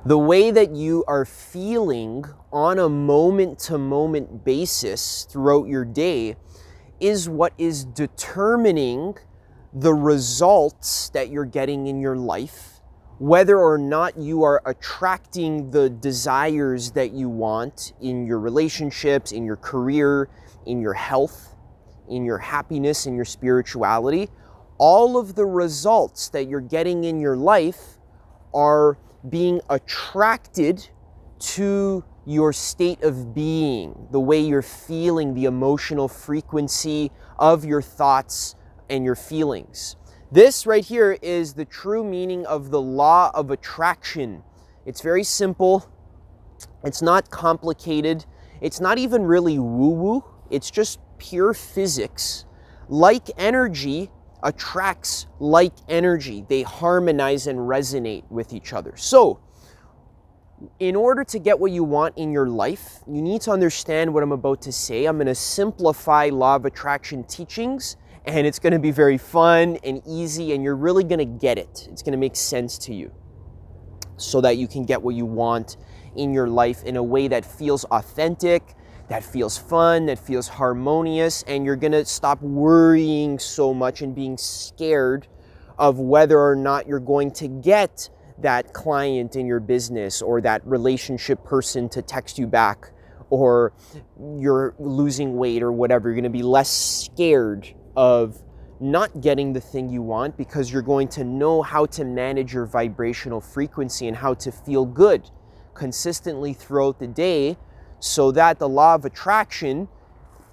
The way that you are feeling on a moment-to-moment basis throughout your day is what is determining the results that you're getting in your life, whether or not you are attracting the desires that you want in your relationships, in your career, in your health, in your happiness, in your spirituality. All of the results that you're getting in your life are being attracted to your state of being, the way you're feeling, the emotional frequency of your thoughts and your feelings. This right here is the true meaning of the law of attraction. It's very simple. It's not complicated. It's not even really woo-woo. It's just pure physics. Like energy attracts like energy. They harmonize and resonate with each other. So, in order to get what you want in your life, you need to understand what I'm about to say. I'm going to simplify law of attraction teachings, and it's going to be very fun and easy, and you're really going to get it. It's going to make sense to you so that you can get what you want in your life in a way that feels authentic, that feels fun, that feels harmonious, and you're going to stop worrying so much and being scared of whether or not you're going to get that client in your business or that relationship person to text you back, or you're losing weight or whatever. You're going to be less scared of not getting the thing you want because you're going to know how to manage your vibrational frequency and how to feel good consistently throughout the day, so that the law of attraction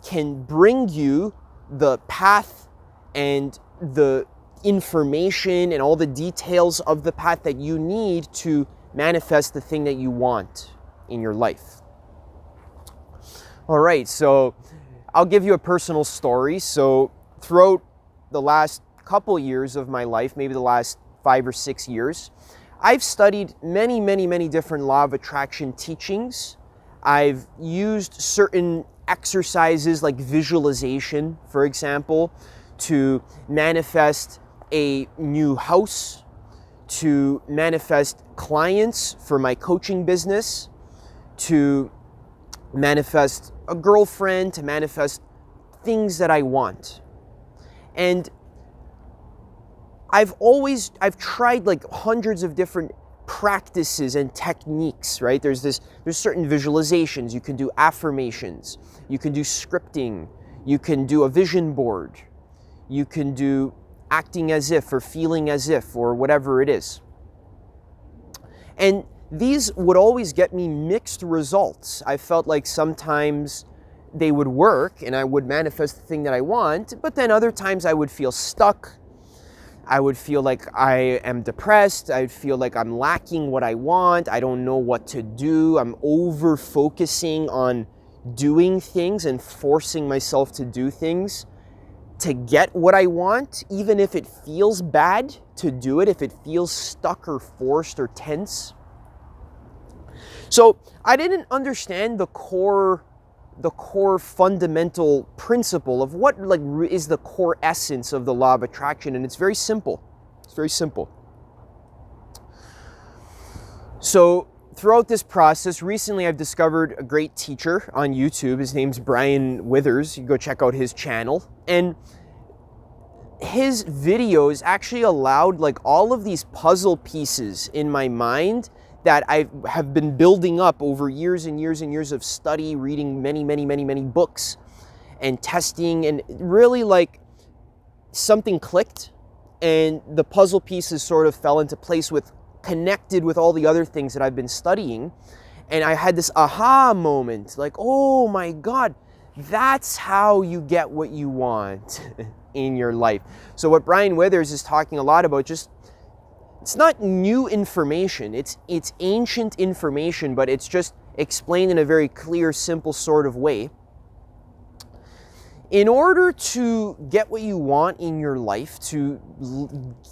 can bring you the path and the information and all the details of the path that you need to manifest the thing that you want in your life. All right, so I'll give you a personal story. So throughout the last couple years of my life, maybe the last 5 or 6 years, I've studied many different law of attraction teachings. I've used certain exercises like visualization, for example, to manifest a new house, to manifest clients for my coaching business, to manifest a girlfriend, to manifest things that I want. And I've tried like hundreds of different practices and techniques, right? There's certain visualizations. You can do affirmations. You can do scripting. You can do a vision board. You can do acting as if or feeling as if or whatever it is. And these would always get me mixed results. I felt like sometimes they would work and I would manifest the thing that I want, but then other times I would feel stuck. I would feel like I am depressed. I would feel like I'm lacking what I want. I don't know what to do. I'm over focusing on doing things and forcing myself to do things to get what I want, even if it feels bad to do it, if it feels stuck or forced or tense. So I didn't understand the core fundamental principle of what is the core essence of the law of attraction, and it's very simple. It's very simple. So throughout this process, recently I've discovered a great teacher on YouTube. His name's Brian Withers. You can go check out his channel. And his videos actually allowed like all of these puzzle pieces in my mind that I have been building up over years and years and years of study, reading many books and testing, and really like something clicked and the puzzle pieces sort of fell into place connected with all the other things that I've been studying. And I had this aha moment, like, oh my God, that's how you get what you want in your life. So what Brian Withers is talking a lot about, it's not new information, it's ancient information, but it's just explained in a very clear, simple sort of way. In order to get what you want in your life, to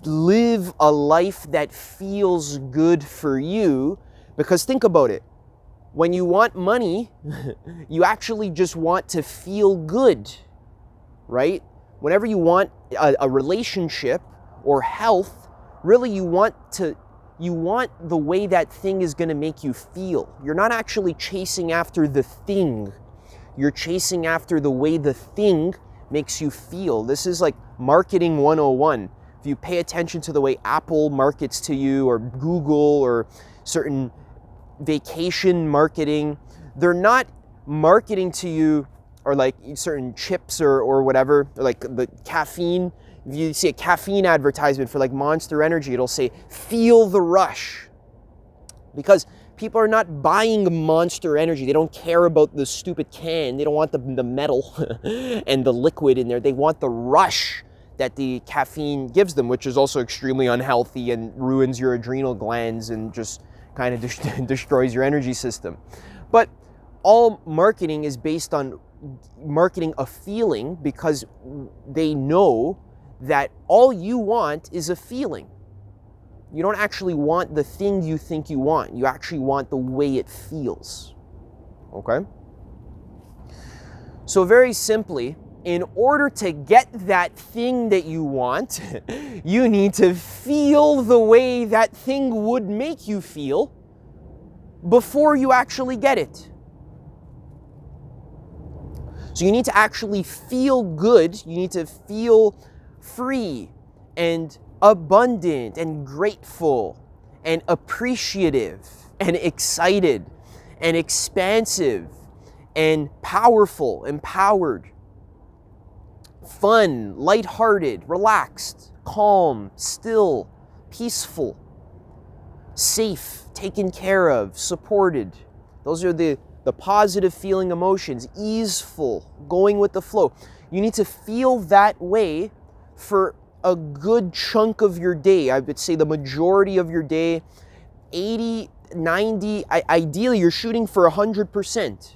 live a life that feels good for you, because think about it, when you want money, you actually just want to feel good, right? Whenever you want a relationship or health, really you want to you want the way that thing is going to make you feel. You're not actually chasing after the thing. You're chasing after the way the thing makes you feel. This is like marketing 101. If you pay attention to the way Apple markets to you, or Google, or certain vacation marketing, they're not marketing to you, or like certain chips or whatever, or like the caffeine. If you see a caffeine advertisement for like Monster Energy, it'll say, feel the rush. Because people are not buying Monster Energy. They don't care about the stupid can. They don't want the metal and the liquid in there. They want the rush that the caffeine gives them, which is also extremely unhealthy and ruins your adrenal glands and just kind of destroys your energy system. But all marketing is based on marketing a feeling, because they know that all you want is a feeling. You don't actually want the thing you think you want. You actually want the way it feels. Okay? So very simply, in order to get that thing that you want, you need to feel the way that thing would make you feel before you actually get it. So you need to actually feel good. You need to feel free and abundant and grateful and appreciative and excited and expansive and powerful, empowered, fun, lighthearted, relaxed, calm, still, peaceful, safe, taken care of, supported. Those are the positive feeling emotions. Easeful, going with the flow. You need to feel that way for a good chunk of your day. I would say the majority of your day, 80, 90, ideally you're shooting for 100%.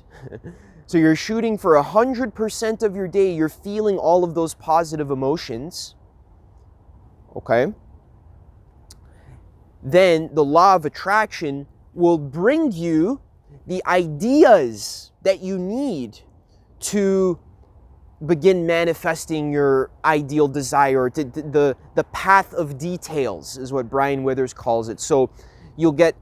So you're shooting for 100% of your day, you're feeling all of those positive emotions. Okay? Then the law of attraction will bring you the ideas that you need to begin manifesting your ideal desire. The path of details is what Brian Withers calls it. So you'll get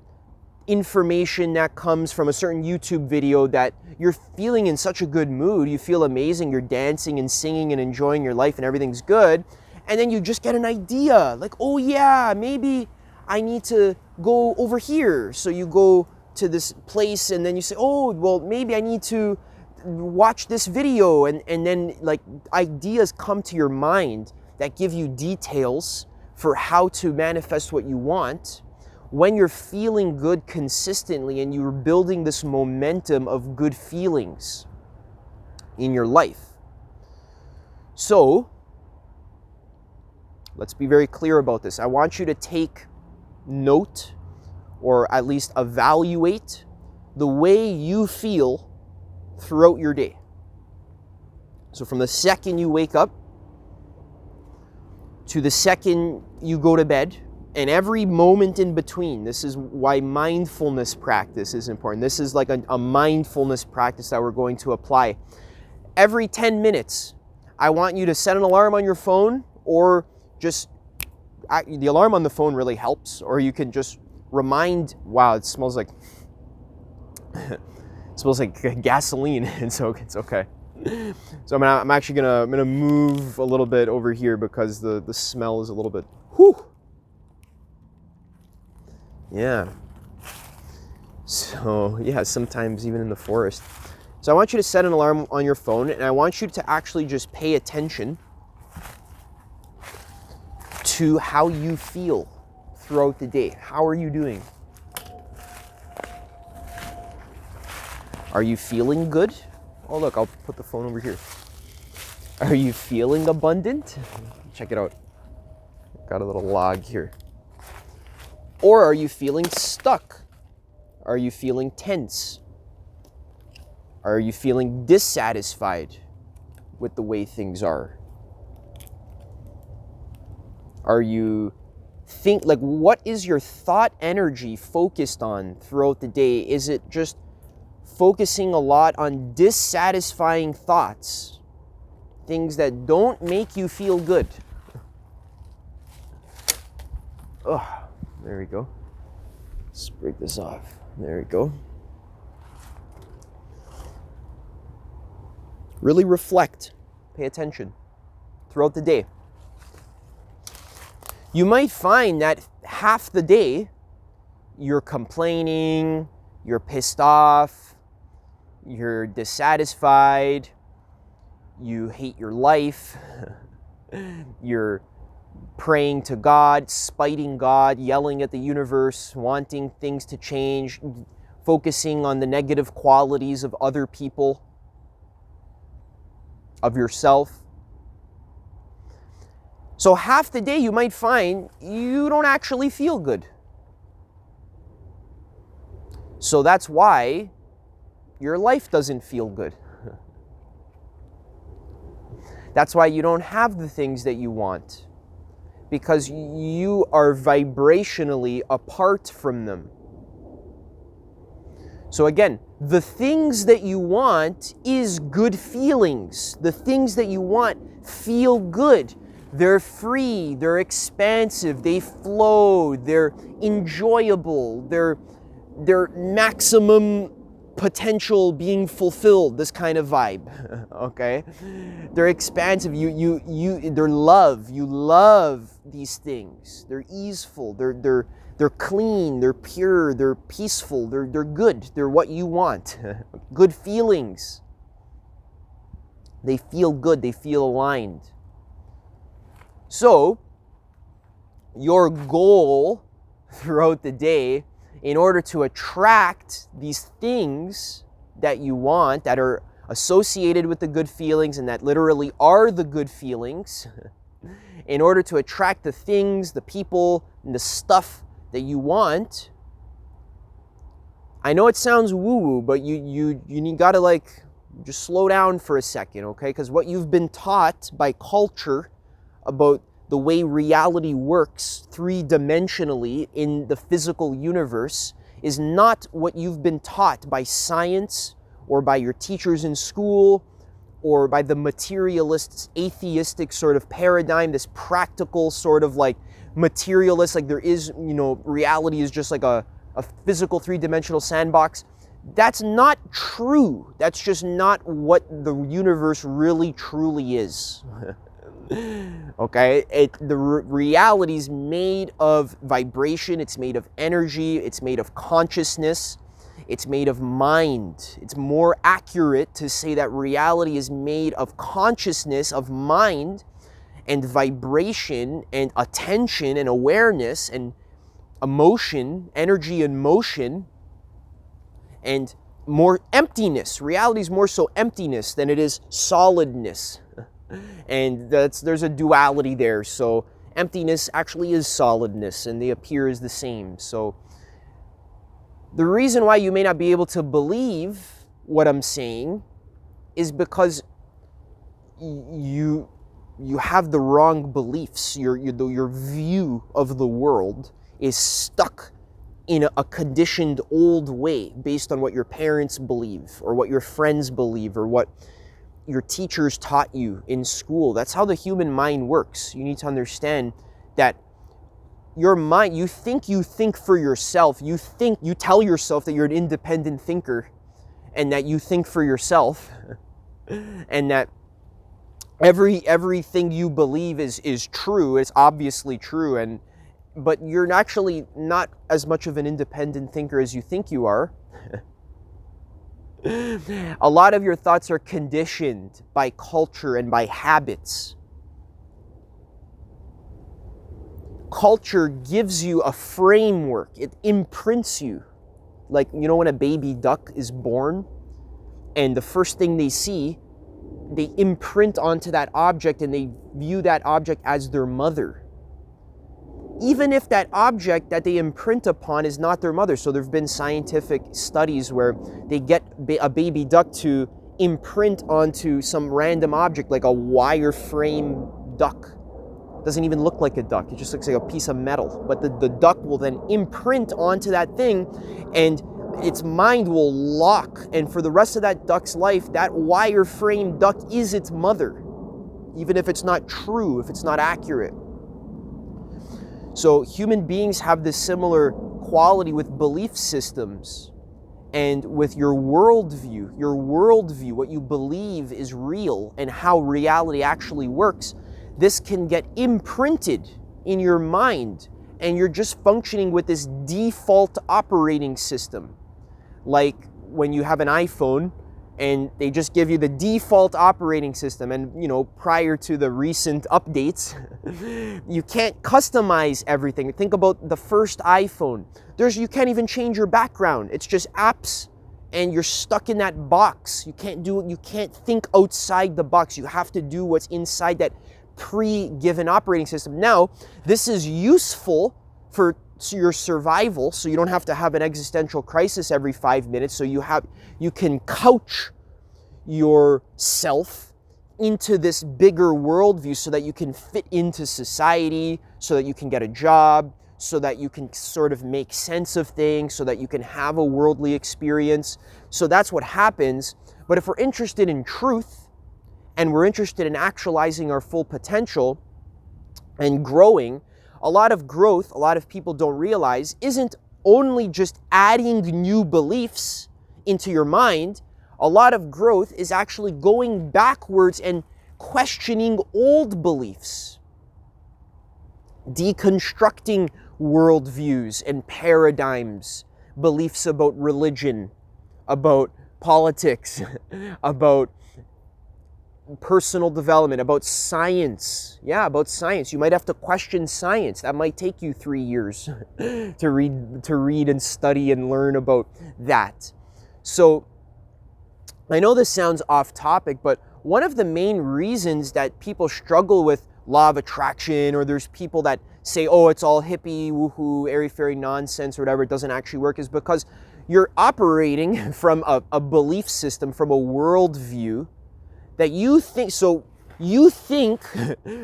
information that comes from a certain YouTube video that you're feeling in such a good mood, you feel amazing, you're dancing and singing and enjoying your life and everything's good, and then you just get an idea, like, oh yeah, maybe I need to go over here. So you go to this place and then you say, oh, well, maybe I need to watch this video, and then like ideas come to your mind that give you details for how to manifest what you want. When you're feeling good consistently and you're building this momentum of good feelings in your life. So, let's be very clear about this. I want you to take note, or at least evaluate the way you feel throughout your day. So from the second you wake up to the second you go to bed, and every moment in between. This is why mindfulness practice is important. This is like a mindfulness practice that we're going to apply. Every 10 minutes, I want you to set an alarm on your phone, or just, the alarm on the phone really helps, or you can just remind, wow, it smells like, it smells like gasoline, and so it's okay. So I'm actually gonna move a little bit over here because the smell is a little bit, whew. Yeah. So yeah, sometimes even in the forest. So I want you to set an alarm on your phone, and I want you to actually just pay attention to how you feel throughout the day. How are you doing? Are you feeling good? Oh look, I'll put the phone over here. Are you feeling abundant? Check it out. Got a little log here. Or are you feeling stuck? Are you feeling tense? Are you feeling dissatisfied with the way things are? Are you what is your thought energy focused on throughout the day? Is it just focusing a lot on dissatisfying thoughts? Things that don't make you feel good? Oh, there we go. Let's break this off. There we go. Really reflect. Pay attention throughout the day. You might find that half the day you're complaining, you're pissed off, you're dissatisfied, you hate your life, you're praying to God, spiting God, yelling at the universe, wanting things to change, focusing on the negative qualities of other people, of yourself. So half the day you might find you don't actually feel good. So that's why your life doesn't feel good. That's why you don't have the things that you want, because you are vibrationally apart from them. So again, the things that you want is good feelings. The things that you want feel good. They're free, they're expansive, they flow, they're enjoyable, they're maximum potential being fulfilled, this kind of vibe, okay? They're expansive, they're love, you love these things. They're easeful, they're clean, they're pure, they're peaceful, they're good, they're what you want. Good feelings. They feel good, they feel aligned. So, your goal throughout the day, in order to attract these things that you want, that are associated with the good feelings and that literally are the good feelings, in order to attract the things, the people, and the stuff that you want, I know it sounds woo-woo, but you gotta just slow down for a second, okay? Because what you've been taught by culture about the way reality works three-dimensionally in the physical universe is not what you've been taught by science or by your teachers in school or by the materialist, atheistic sort of paradigm, this practical sort of materialist, there is, reality is just like a physical three-dimensional sandbox. That's not true. That's just not what the universe really truly is. Okay, the reality is made of vibration, it's made of energy, it's made of consciousness, it's made of mind. It's more accurate to say that reality is made of consciousness, of mind, and vibration, and attention, and awareness, and emotion, energy and motion, and more emptiness. Reality is more so emptiness than it is solidness. And there's a duality there. So emptiness actually is solidness, and they appear as the same. So the reason why you may not be able to believe what I'm saying is because you have the wrong beliefs. Your view of the world is stuck in a conditioned old way based on what your parents believe or what your friends believe or what your teachers taught you in school. That's how the human mind works. You need to understand that your mind, you think for yourself. You tell yourself that you're an independent thinker and that you think for yourself and that everything you believe is true. It's obviously true, but you're actually not as much of an independent thinker as you think you are. A lot of your thoughts are conditioned by culture and by habits. Culture gives you a framework. It imprints you. When a baby duck is born and the first thing they see, they imprint onto that object and they view that object as their mother. Even if that object that they imprint upon is not their mother. So there have been scientific studies where they get a baby duck to imprint onto some random object like a wireframe duck. It doesn't even look like a duck. It just looks like a piece of metal. But the duck will then imprint onto that thing and its mind will lock. And for the rest of that duck's life, that wireframe duck is its mother. Even if it's not true, if it's not accurate. So human beings have this similar quality with belief systems and with your worldview, what you believe is real and how reality actually works, this can get imprinted in your mind, and you're just functioning with this default operating system. Like when you have an iPhone and they just give you the default operating system, and prior to the recent updates, you can't customize everything. Think about the first iPhone. You can't even change your background. It's just apps, and you're stuck in that box. You can't think outside the box. You have to do what's inside that pre-given operating system. Now, this is useful for your survival, so you don't have to have an existential crisis every 5 minutes. So you can couch yourself into this bigger worldview so that you can fit into society, so that you can get a job, so that you can sort of make sense of things, so that you can have a worldly experience. So that's what happens. But if we're interested in truth, and we're interested in actualizing our full potential and growing, a lot of growth, a lot of people don't realize, isn't only just adding new beliefs into your mind. A lot of growth is actually going backwards and questioning old beliefs, deconstructing worldviews and paradigms, beliefs about religion, about politics, about personal development, about science. Yeah, about science. You might have to question science. That might take you 3 years to read and study and learn about that. So I know this sounds off topic, but one of the main reasons that people struggle with law of attraction, or there's people that say, oh, it's all hippie, woohoo, airy-fairy nonsense or whatever, it doesn't actually work, is because you're operating from a belief system, from a worldview that you think, so you think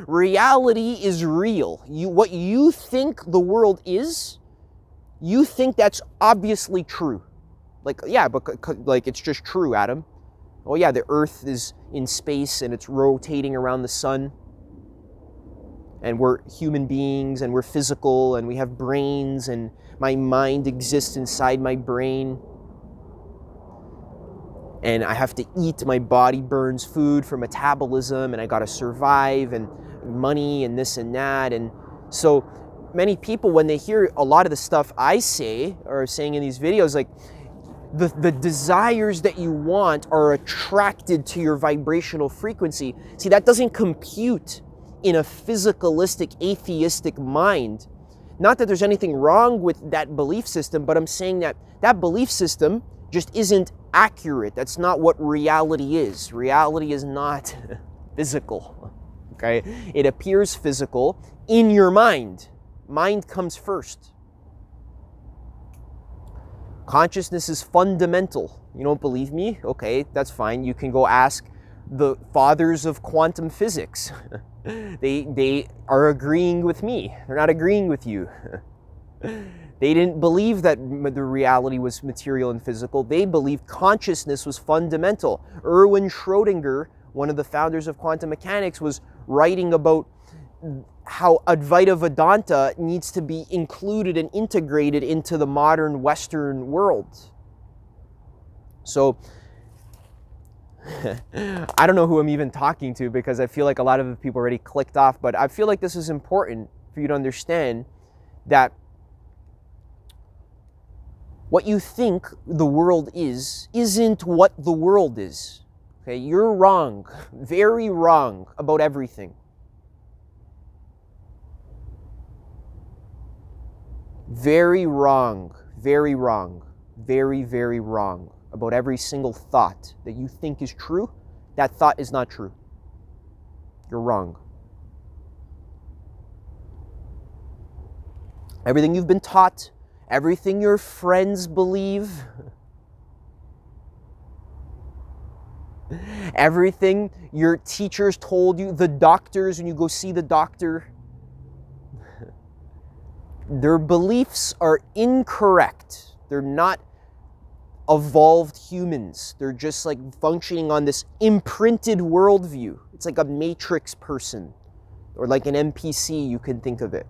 reality is real. What you think the world is, you think that's obviously true. Like, yeah, but like it's just true, Adam. Oh yeah, the earth is in space and it's rotating around the sun. And we're human beings and we're physical and we have brains and my mind exists inside my brain. And I have to eat, my body burns food for metabolism, and I gotta survive, and money and this and that. And so many people, when they hear a lot of the stuff I say or saying in these videos, like the desires that you want are attracted to your vibrational frequency. See, that doesn't compute in a physicalistic, atheistic mind. Not that there's anything wrong with that belief system, but I'm saying that that belief system just isn't accurate. That's not what reality is. Reality is not physical, okay? It appears physical in your mind. Mind comes first. Consciousness is fundamental. You don't believe me? Okay, that's fine. You can go ask the fathers of quantum physics. They are agreeing with me. They're not agreeing with you. They didn't believe that the reality was material and physical. They believed consciousness was fundamental. Erwin Schrödinger, one of the founders of quantum mechanics, was writing about how Advaita Vedanta needs to be included and integrated into the modern Western world. So, I don't know who I'm even talking to, because I feel like a lot of the people already clicked off, but I feel like this is important for you to understand that what you think the world is isn't what the world is. Okay, you're wrong, very wrong about everything. Very wrong, very wrong, very, very wrong about every single thought that you think is true. That thought is not true. You're wrong. Everything you've been taught, everything your friends believe, everything your teachers told you, the doctors, when you go see the doctor, their beliefs are incorrect. They're not evolved humans. They're just like functioning on this imprinted worldview. It's like a matrix person, or like an NPC, you can think of it.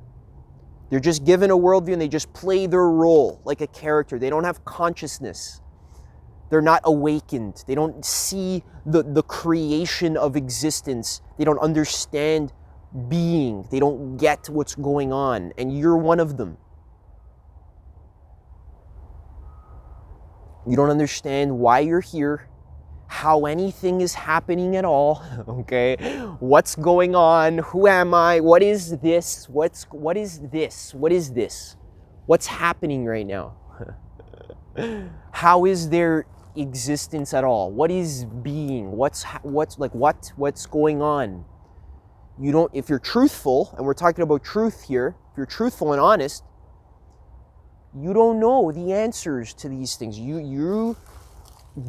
They're just given a worldview and they just play their role like a character. They don't have consciousness. They're not awakened. They don't see the creation of existence. They don't understand being. They don't get what's going on. And you're one of them. You don't understand why you're here, how anything is happening at all, okay? What's going on? Who am I? What is this? What is this? What is this? What's happening right now? How is there existence at all? What is being? What's going on? You don't, if you're truthful, and we're talking about truth here, if you're truthful and honest, you don't know the answers to these things. You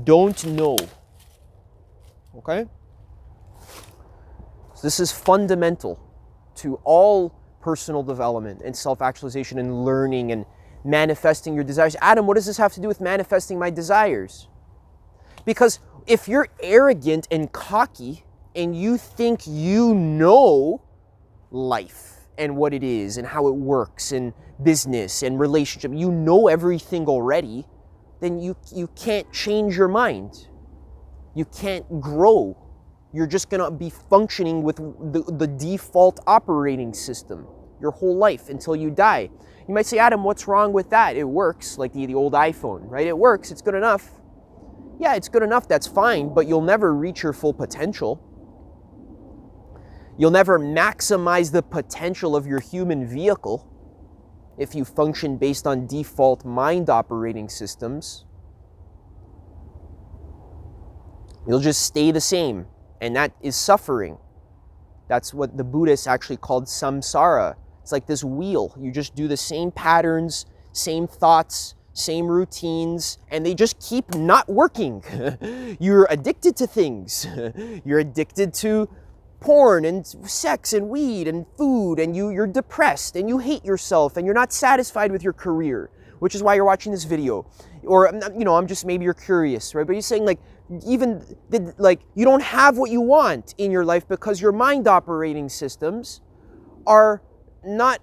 don't know. Okay? So this is fundamental to all personal development and self-actualization and learning and manifesting your desires. Adam, what does this have to do with manifesting my desires? Because if you're arrogant and cocky and you think you know life and what it is and how it works and business and relationship, you know everything already, then you can't change your mind. You can't grow. You're just going to be functioning with the default operating system your whole life until you die. You might say, Adam, what's wrong with that? It works, like the old iPhone, right? It works, it's good enough. Yeah, it's good enough, that's fine, but you'll never reach your full potential. You'll never maximize the potential of your human vehicle if you function based on default mind operating systems. You'll just stay the same, and that is suffering. That's what the Buddhists actually called samsara. It's like this wheel. You just do the same patterns, same thoughts, same routines, and they just keep not working. You're addicted to things. You're addicted to porn and sex and weed and food, and you're depressed and you hate yourself and you're not satisfied with your career, which is why you're watching this video. Or, I'm just, maybe you're curious, right? But you're saying you don't have what you want in your life because your mind operating systems are not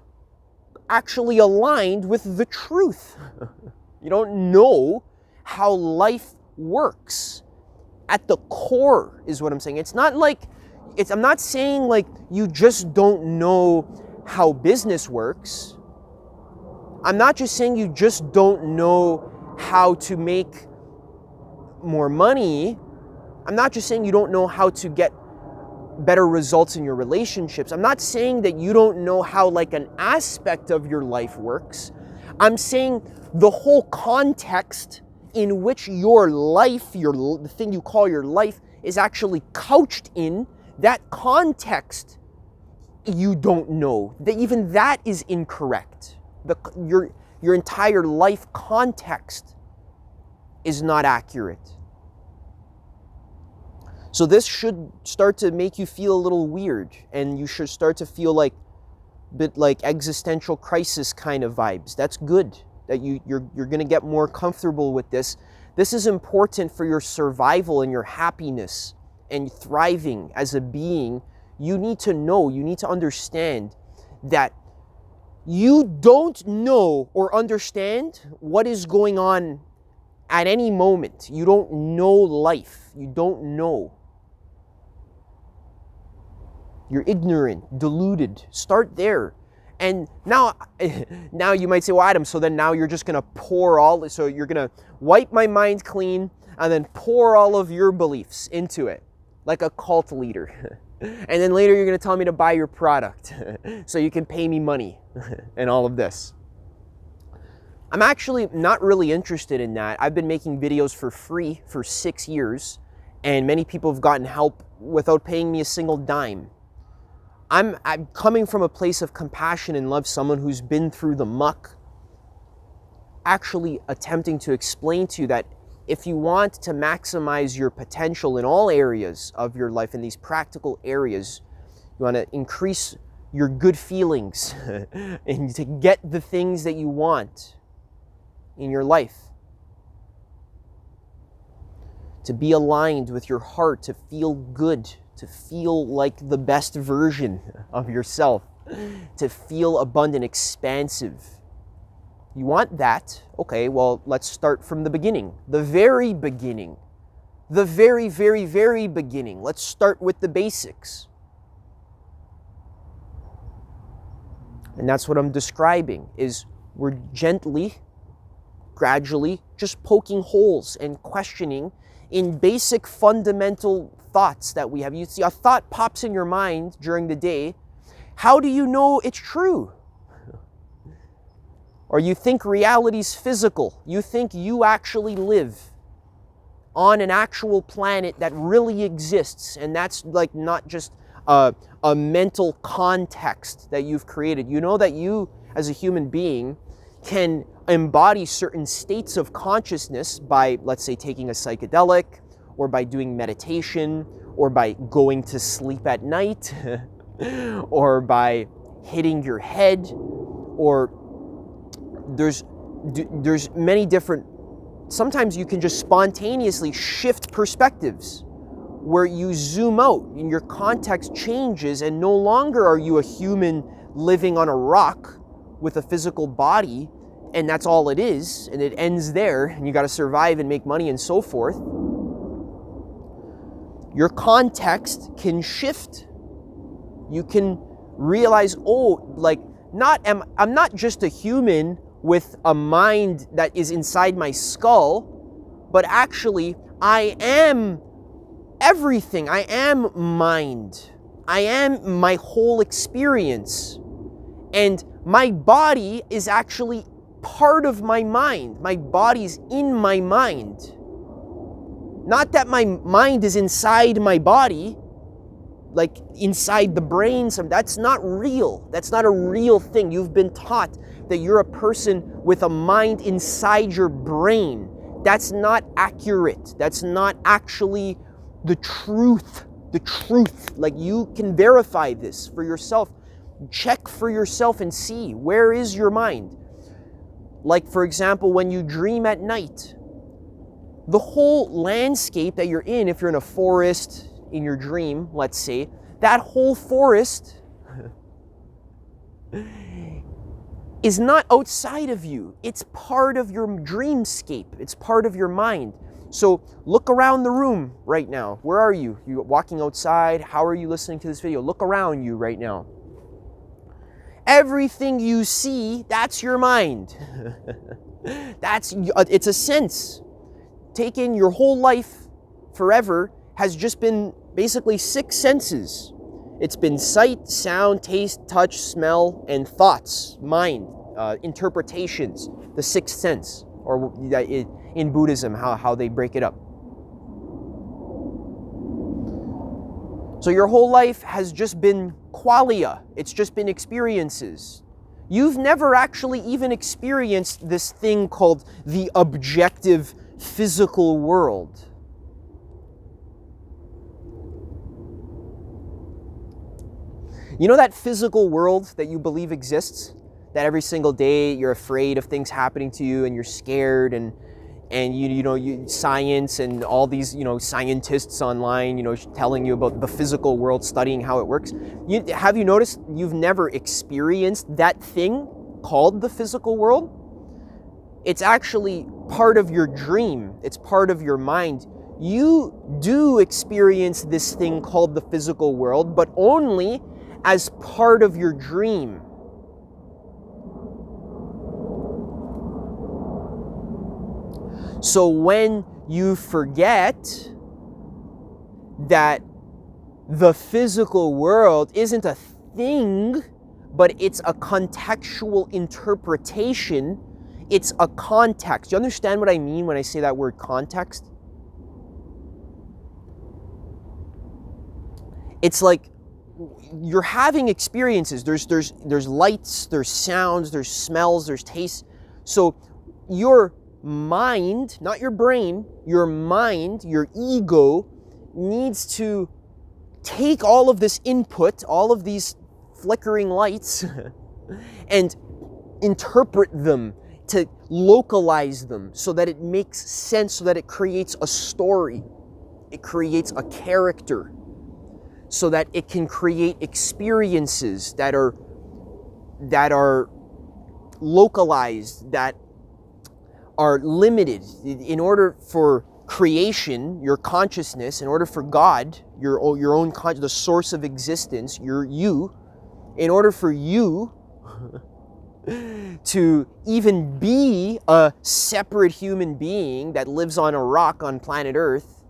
actually aligned with the truth. You don't know how life works at the core is what I'm saying. It's not like, I'm not saying like you just don't know how business works. I'm not just saying you just don't know how to make more money. I'm not just saying you don't know how to get better results in your relationships. I'm not saying that you don't know how like an aspect of your life works. I'm saying the whole context in which your life, the thing you call your life, is actually couched in, that context you don't know. That even that is incorrect. Your entire life context is not accurate. So this should start to make you feel a little weird, and you should start to feel like a bit like existential crisis kind of vibes. That's good that you're going to get more comfortable with this. This is important for your survival and your happiness and thriving as a being. You need to know, you need to understand that you don't know or understand what is going on at any moment. You don't know life. You don't know. You're ignorant, deluded. Start there. And now you might say, well, Adam, so then now you're just going to so you're going to wipe my mind clean and then pour all of your beliefs into it, like a cult leader. And then later you're going to tell me to buy your product so you can pay me money and all of this. I'm actually not really interested in that. I've been making videos for free for 6 years, and many people have gotten help without paying me a single dime. I'm coming from a place of compassion and love, someone who's been through the muck, actually attempting to explain to you that if you want to maximize your potential in all areas of your life, in these practical areas, you want to increase your good feelings and to get the things that you want in your life, to be aligned with your heart, to feel good, to feel like the best version of yourself, to feel abundant, expansive. You want that? Okay, well, let's start from the beginning. The very beginning. The very, very, very beginning. Let's start with the basics. And that's what I'm describing, is we're gently, gradually, just poking holes and questioning in basic fundamental thoughts that we have. You see, a thought pops in your mind during the day. How do you know it's true? Or you think reality's physical. You think you actually live on an actual planet that really exists, and that's like not just a mental context that you've created. You know that you, as a human being, can embody certain states of consciousness by, let's say, taking a psychedelic, or by doing meditation, or by going to sleep at night, or by hitting your head, or there's many different. Sometimes you can just spontaneously shift perspectives where you zoom out and your context changes, and no longer are you a human living on a rock with a physical body, and that's all it is, and it ends there, and you got to survive and make money and so forth. Your context can shift. You can realize, I'm not just a human with a mind that is inside my skull, but actually I am everything. I am mind. I am my whole experience. And my body is actually part of my mind. My body's in my mind. Not that my mind is inside my body, like inside the brain. That's not real. That's not a real thing. You've been taught that you're a person with a mind inside your brain. That's not accurate. That's not actually the truth. The truth. Like, you can verify this for yourself. Check for yourself and see, where is your mind? Like, for example, when you dream at night, the whole landscape that you're in, if you're in a forest in your dream, let's say, that whole forest is not outside of you. It's part of your dreamscape. It's part of your mind. So look around the room right now. Where are you? You're walking outside. How are you listening to this video? Look around you right now. Everything you see, that's your mind. It's a sense. Taken your whole life forever has just been basically 6 senses. It's been sight, sound, taste, touch, smell, and thoughts, mind, interpretations, the 6th sense, or in Buddhism, how they break it up. So your whole life has just been qualia. It's just been experiences. You've never actually even experienced this thing called the objective physical world. You know that physical world that you believe exists? That every single day you're afraid of things happening to you and you're scared, and you science and all these scientists online telling you about the physical world, studying how it works. Have you noticed you've never experienced that thing called the physical world? It's actually part of your dream. It's part of your mind. You do experience this thing called the physical world, but only as part of your dream. So when you forget that the physical world isn't a thing, but it's a contextual interpretation, it's a context. Do you understand what I mean when I say that word context? It's like you're having experiences. There's lights, there's sounds, there's smells, there's tastes. So your mind, not your brain, your mind, your ego needs to take all of this input, all of these flickering lights, and interpret them, to localize them so that it makes sense, so that it creates a story, it creates a character, so that it can create experiences that are that are localized, that are limited. In order for creation, your consciousness, in order for God, your own the source of existence, you, in order for you to even be a separate human being that lives on a rock on planet Earth,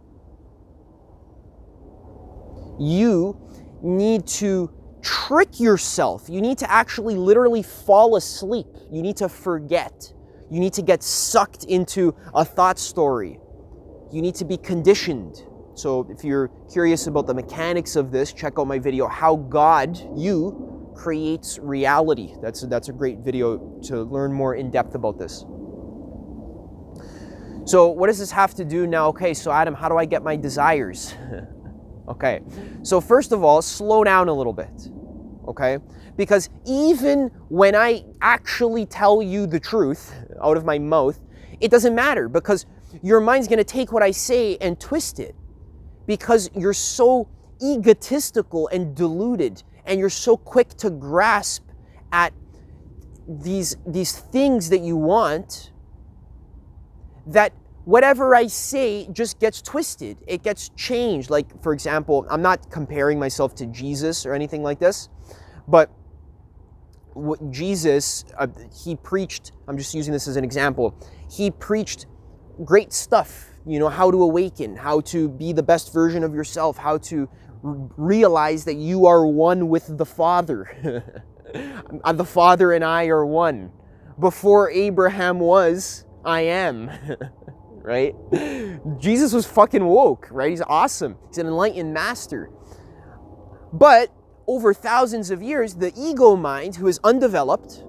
you need to trick yourself. You need to actually literally fall asleep. You need to forget. You need to get sucked into a thought story. You need to be conditioned. So if you're curious about the mechanics of this, check out my video, How God, You, Creates Reality. That's a great video to learn more in depth about this. So what does this have to do now? Okay, so Adam, how do I get my desires? Okay, so first of all, slow down a little bit, okay? Because even when I actually tell you the truth out of my mouth, it doesn't matter, because your mind's going to take what I say and twist it, because you're so egotistical and deluded, and you're so quick to grasp at these things that you want, that whatever I say just gets twisted. It gets changed. Like, for example, I'm not comparing myself to Jesus or anything like this, but what Jesus, he preached, I'm just using this as an example, he preached great stuff, you know, how to awaken, how to be the best version of yourself, how to realize that you are one with the Father. The Father and I are one. Before Abraham was, I am. Right? Jesus was fucking woke, right? He's awesome. He's an enlightened master. But over thousands of years, the ego mind, who is undeveloped,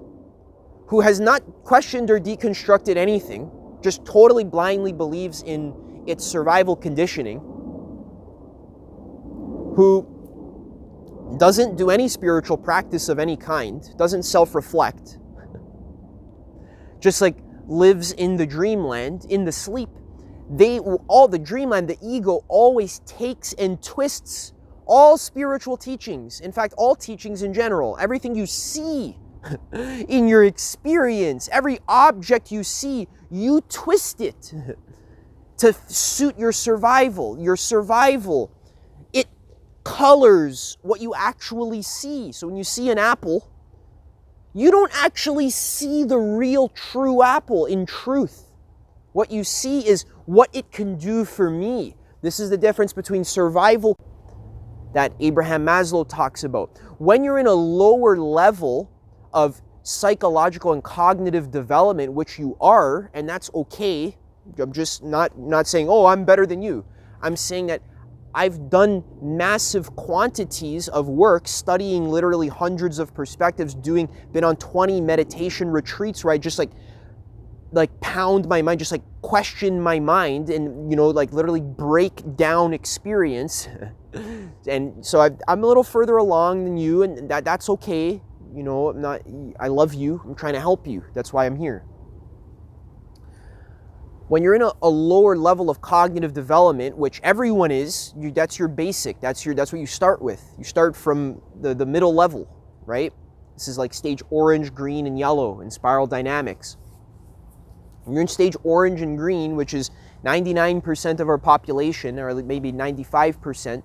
who has not questioned or deconstructed anything, just totally blindly believes in its survival conditioning, who doesn't do any spiritual practice of any kind, doesn't self-reflect, just like lives in the dreamland, in the sleep, the dreamland, the ego always takes and twists all spiritual teachings. In fact, all teachings in general, everything you see in your experience, every object you see, you twist it to suit your survival. Your survival, it colors what you actually see. So when you see an apple, you don't actually see the real true apple in truth. What you see is what it can do for me. This is the difference between survival that Abraham Maslow talks about. When you're in a lower level of psychological and cognitive development, which you are, and that's okay. I'm just not saying, oh, I'm better than you. I'm saying that I've done massive quantities of work, studying literally hundreds of perspectives, been on 20 meditation retreats where I just like pound my mind, just like question my mind and, you know, like literally break down experience. And so I'm a little further along than you, and that's okay. You know, I love you. I'm trying to help you. That's why I'm here. When you're in a lower level of cognitive development, which everyone is, that's your basic. That's what you start with. You start from the middle level, right? This is like stage orange, green, and yellow in spiral dynamics. When you're in stage orange and green, which is 99% of our population, or maybe 95%,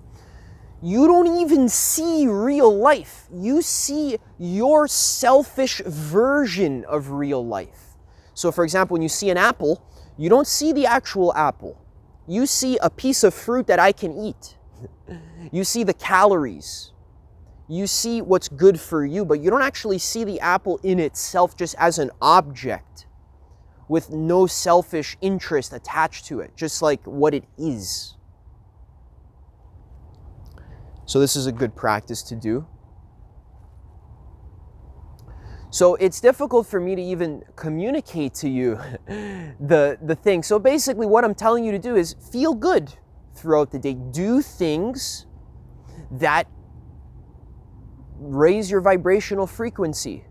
you don't even see real life. You see your selfish version of real life. So for example, when you see an apple, you don't see the actual apple. You see a piece of fruit that I can eat. You see the calories. You see what's good for you, but you don't actually see the apple in itself just as an object with no selfish interest attached to it, just like what it is. So this is a good practice to do. So it's difficult for me to even communicate to you the thing. So basically what I'm telling you to do is feel good throughout the day. Do things that raise your vibrational frequency.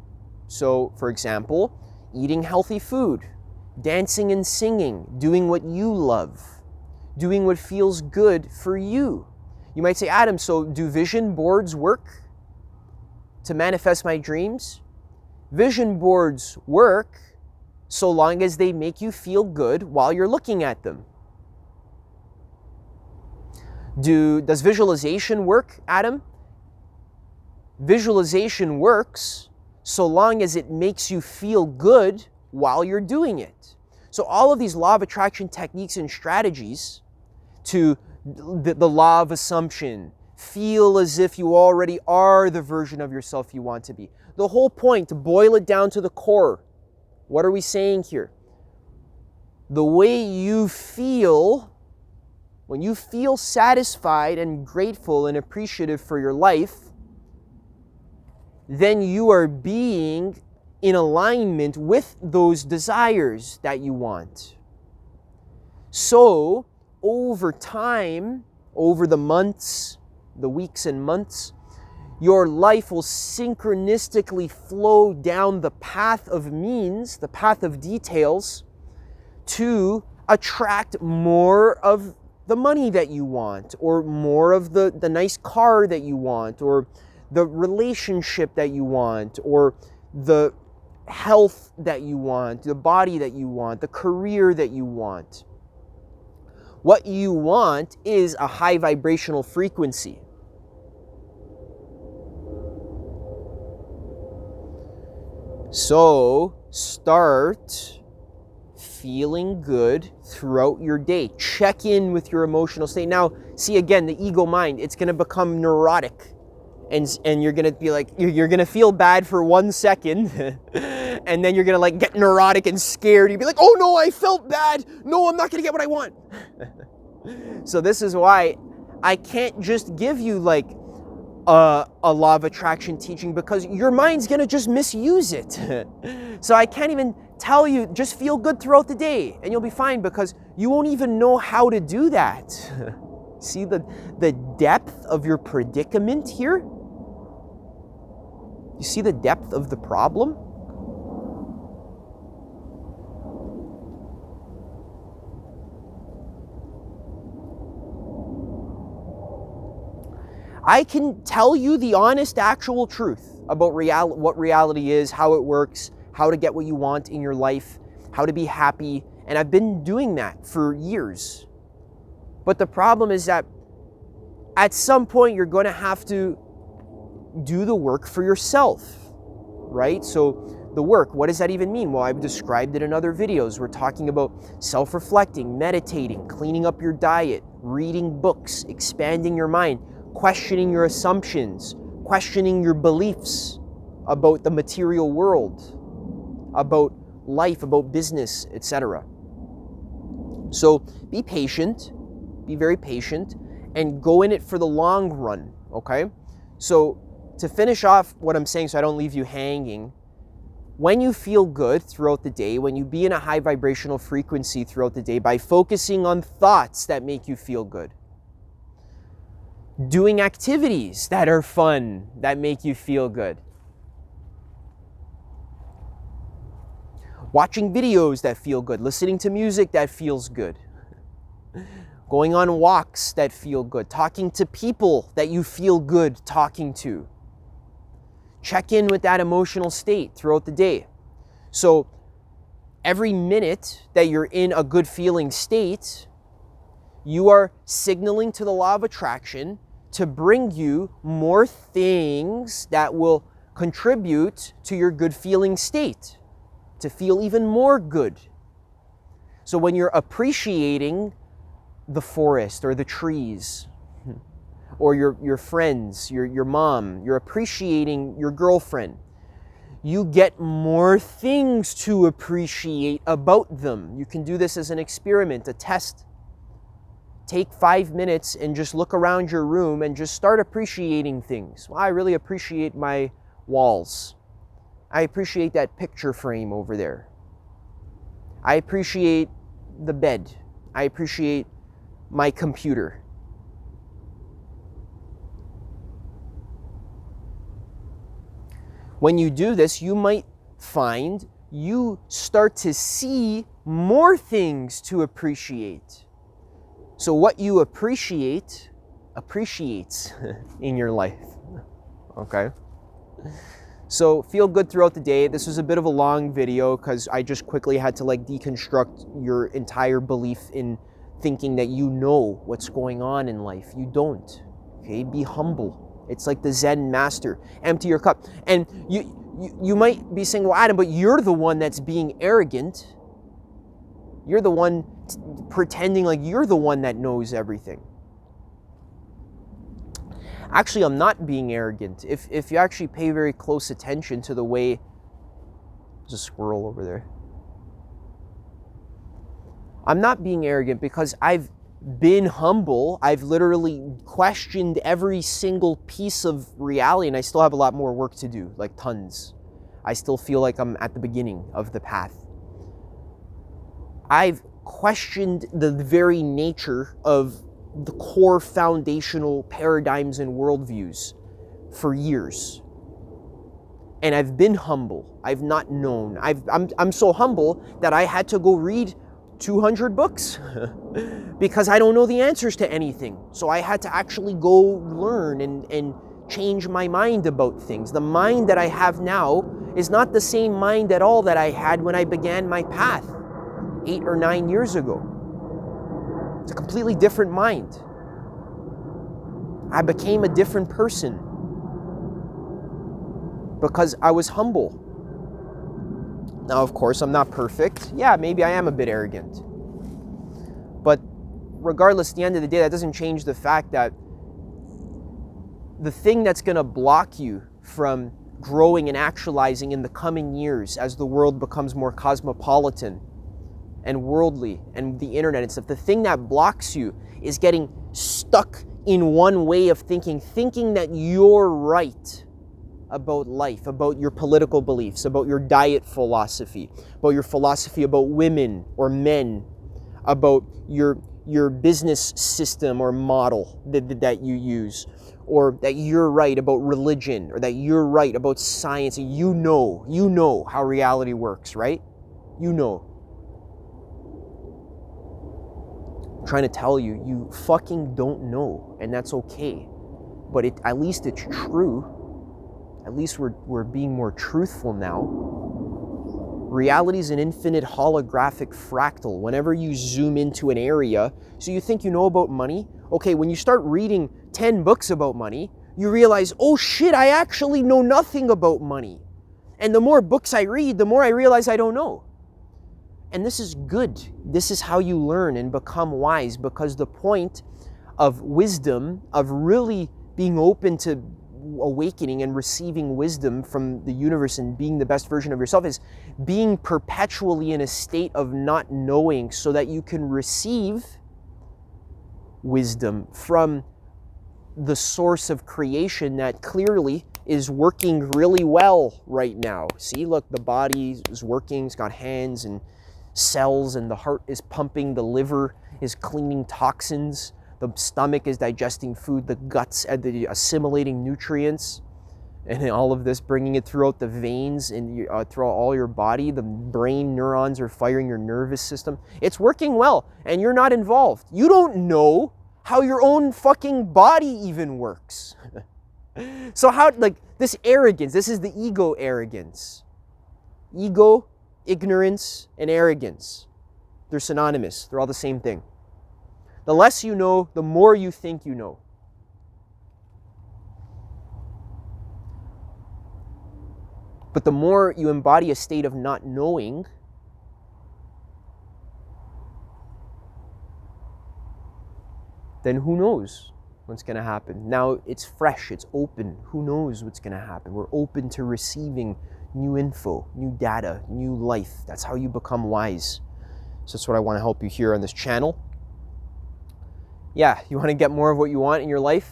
So for example, eating healthy food, dancing and singing, doing what you love, doing what feels good for you. You might say, Adam, so do vision boards work to manifest my dreams? Vision boards work so long as they make you feel good while you're looking at them. Does visualization work, Adam? Visualization works so long as it makes you feel good while you're doing it. So all of these law of attraction techniques and strategies, to the law of assumption, feel as if you already are the version of yourself you want to be. The whole point, to boil it down to the core, what are we saying here? The way you feel, when you feel satisfied and grateful and appreciative for your life, then you are being in alignment with those desires that you want. So, over time, over the months, the weeks and months, your life will synchronistically flow down the path of means, the path of details, to attract more of the money that you want, or more of the nice car that you want, or the relationship that you want, or the health that you want, the body that you want, the career that you want. What you want is a high vibrational frequency. So start feeling good throughout your day. Check in with your emotional state. Now, see, again, the ego mind, it's going to become neurotic. And you're going to be like, you're going to feel bad for 1 second. And then you're going to like get neurotic and scared. You'd be like, oh no, I felt bad. No, I'm not going to get what I want. So this is why I can't just give you like a law of attraction teaching, because your mind's going to just misuse it. So I can't even tell you, just feel good throughout the day and you'll be fine, because you won't even know how to do that. See the depth of your predicament here? You see the depth of the problem? I can tell you the honest, actual truth about what reality is, how it works, how to get what you want in your life, how to be happy, and I've been doing that for years. But the problem is that at some point you're going to have to do the work for yourself, right? So the work, what does that even mean? Well, I've described it in other videos. We're talking about self-reflecting, meditating, cleaning up your diet, reading books, expanding your mind, questioning your assumptions, questioning your beliefs about the material world, about life, about business, etc. So be patient, be very patient, and go in it for the long run, okay? So to finish off what I'm saying so I don't leave you hanging, when you feel good throughout the day, when you be in a high vibrational frequency throughout the day by focusing on thoughts that make you feel good, doing activities that are fun, that make you feel good, watching videos that feel good, listening to music that feels good, going on walks that feel good, talking to people that you feel good talking to. Check in with that emotional state throughout the day. So every minute that you're in a good feeling state, you are signaling to the law of attraction to bring you more things that will contribute to your good feeling state, to feel even more good. So when you're appreciating the forest or the trees, or your friends, your mom, you're appreciating your girlfriend, you get more things to appreciate about them. You can do this as an experiment, a test. Take 5 minutes and just look around your room and just start appreciating things. Well, I really appreciate my walls. I appreciate that picture frame over there. I appreciate the bed. I appreciate my computer. When you do this, you might find you start to see more things to appreciate. So what you appreciates in your life, okay? So feel good throughout the day. This was a bit of a long video because I just quickly had to like deconstruct your entire belief in thinking that you know what's going on in life. You don't. Okay, be humble. It's like the Zen master. Empty your cup. And you might be saying, well, Adam, but you're the one that's being arrogant. You're the one pretending like you're the one that knows everything. Actually, I'm not being arrogant. If you actually pay very close attention to the way... There's a squirrel over there. I'm not being arrogant because I've been humble. I've literally questioned every single piece of reality, and I still have a lot more work to do, like tons. I still feel like I'm at the beginning of the path. I've questioned the very nature of the core foundational paradigms and worldviews for years. And I've been humble. I've not known. I'm so humble that I had to go read 200 books because I don't know the answers to anything. So I had to actually go learn and change my mind about things. The mind that I have now is not the same mind at all that I had when I began my path 8 or 9 years ago. It's a completely different mind. I became a different person because I was humble. Now, of course, I'm not perfect. Yeah, maybe I am a bit arrogant. But regardless, at the end of the day, that doesn't change the fact that the thing that's going to block you from growing and actualizing in the coming years as the world becomes more cosmopolitan and worldly and the internet and stuff, the thing that blocks you is getting stuck in one way of thinking that you're right about life, about your political beliefs, about your diet philosophy, about your philosophy about women or men, about your business system or model that you use, or that you're right about religion, or that you're right about science. You know how reality works, right? You know. I'm trying to tell you, you fucking don't know, and that's okay. But at least it's true. At least we're being more truthful now. Reality is an infinite holographic fractal. Whenever you zoom into an area, so you think you know about money. Okay, when you start reading 10 books about money, you realize, oh shit, I actually know nothing about money. And the more books I read, the more I realize I don't know. And this is good. This is how you learn and become wise, because the point of wisdom, of really being open to awakening and receiving wisdom from the universe and being the best version of yourself, is being perpetually in a state of not knowing so that you can receive wisdom from the source of creation that clearly is working really well right now. See, look, the body is working, it's got hands and cells, and the heart is pumping, the liver is cleaning toxins, the stomach is digesting food, the guts are assimilating nutrients, and all of this bringing it throughout the veins and throughout all your body. The brain neurons are firing your nervous system. It's working well, and you're not involved. You don't know how your own fucking body even works. So how, like, this arrogance, this is the ego arrogance. Ego, ignorance, and arrogance. They're synonymous. They're all the same thing. The less you know, the more you think you know. But the more you embody a state of not knowing, then who knows what's going to happen. Now it's fresh, it's open. Who knows what's going to happen? We're open to receiving new info, new data, new life. That's how you become wise. So that's what I want to help you here on this channel. Yeah, you want to get more of what you want in your life?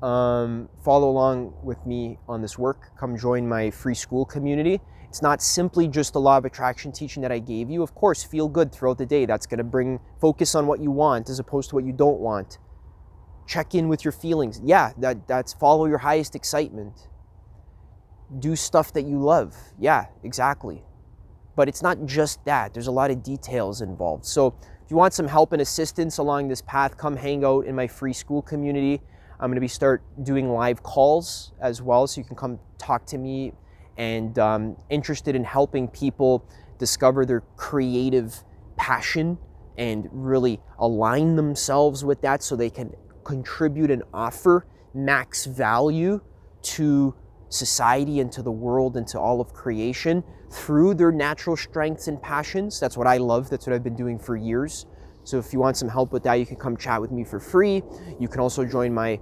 Follow along with me on this work. Come join my free school community. It's not simply just the law of attraction teaching that I gave you. Of course, feel good throughout the day. That's going to bring focus on what you want as opposed to what you don't want. Check in with your feelings. Yeah, that's follow your highest excitement. Do stuff that you love. Yeah, exactly. But it's not just that. There's a lot of details involved. So if you want some help and assistance along this path, come hang out in my free school community. I'm going to start doing live calls as well, so you can come talk to me and interested in helping people discover their creative passion and really align themselves with that so they can contribute and offer max value to society and to the world and to all of creation through their natural strengths and passions. That's what I love. That's what I've been doing for years. So if you want some help with that, you can come chat with me for free. You can also join my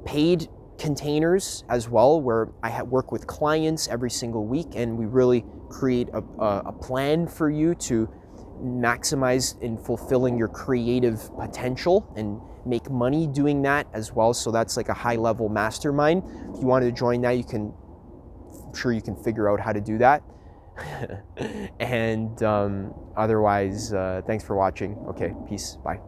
paid containers as well, where I work with clients every single week, and we really create a plan for you to maximize in fulfilling your creative potential and make money doing that as well. So that's like a high level mastermind. If you wanted to join that, I'm sure you can figure out how to do that. And otherwise, thanks for watching. Okay, peace, bye.